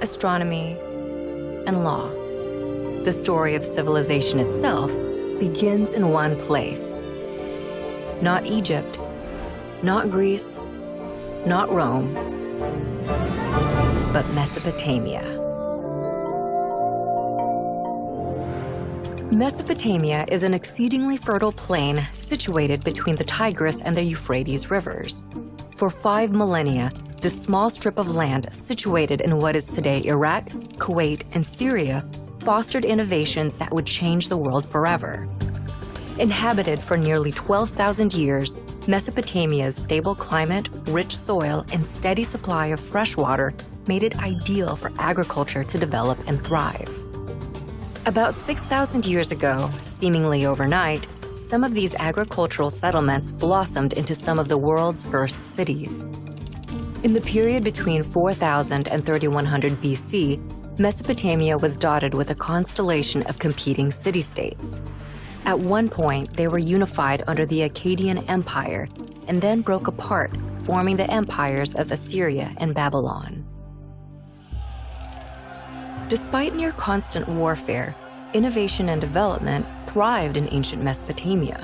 astronomy, and law. The story of civilization itself begins in one place. Not Egypt, not Greece, not Rome, but Mesopotamia. Mesopotamia is an exceedingly fertile plain situated between the Tigris and the Euphrates rivers. For 5 millennia, this small strip of land situated in what is today Iraq, Kuwait, and Syria fostered innovations that would change the world forever. Inhabited for nearly 12,000 years, Mesopotamia's stable climate, rich soil, and steady supply of fresh water made it ideal for agriculture to develop and thrive. About 6,000 years ago, seemingly overnight, some of these agricultural settlements blossomed into some of the world's first cities. In the period between 4000 and 3100 BC, Mesopotamia was dotted with a constellation of competing city-states. At one point, they were unified under the Akkadian Empire and then broke apart, forming the empires of Assyria and Babylon. Despite near constant warfare, innovation and development thrived in ancient Mesopotamia.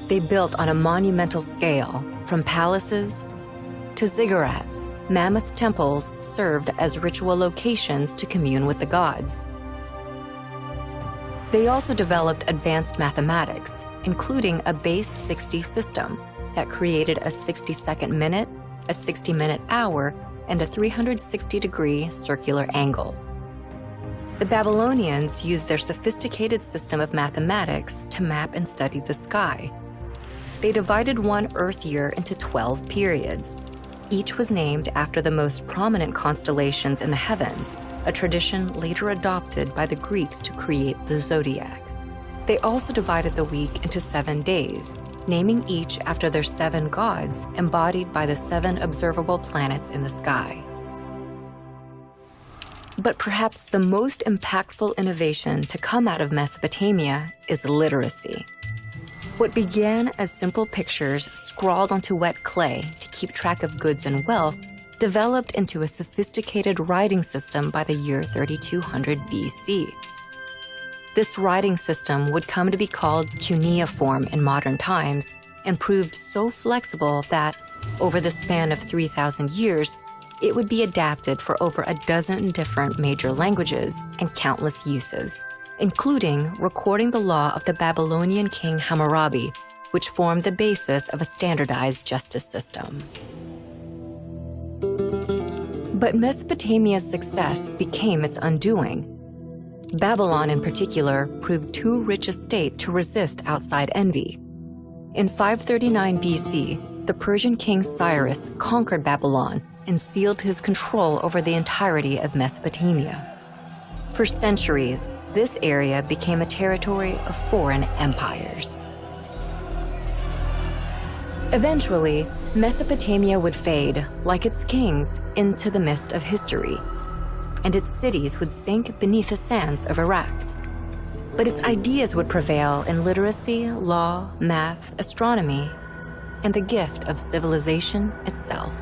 They built on a monumental scale, from palaces to ziggurats. Mammoth temples served as ritual locations to commune with the gods. They also developed advanced mathematics, including a base 60 system that created a 60-second minute, a 60-minute hour, and a 360-degree circular angle. The Babylonians used their sophisticated system of mathematics to map and study the sky. They divided one Earth year into 12 periods. Each was named after the most prominent constellations in the heavens, a tradition later adopted by the Greeks to create the zodiac. They also divided the week into 7 days, naming each after their 7 gods embodied by the 7 observable planets in the sky. But perhaps the most impactful innovation to come out of Mesopotamia is literacy. What began as simple pictures scrawled onto wet clay to keep track of goods and wealth developed into a sophisticated writing system by the year 3200 BC. This writing system would come to be called cuneiform in modern times and proved so flexible that, over the span of 3,000 years, it would be adapted for over a dozen different major languages and countless uses, including recording the law of the Babylonian king Hammurabi, which formed the basis of a standardized justice system. But Mesopotamia's success became its undoing. Babylon, in particular, proved too rich a state to resist outside envy. In 539 BC, the Persian king Cyrus conquered Babylon and sealed his control over the entirety of Mesopotamia. For centuries, this area became a territory of foreign empires. Eventually, Mesopotamia would fade, like its kings, into the mist of history, and its cities would sink beneath the sands of Iraq. But its ideas would prevail in literacy, law, math, astronomy, and the gift of civilization itself.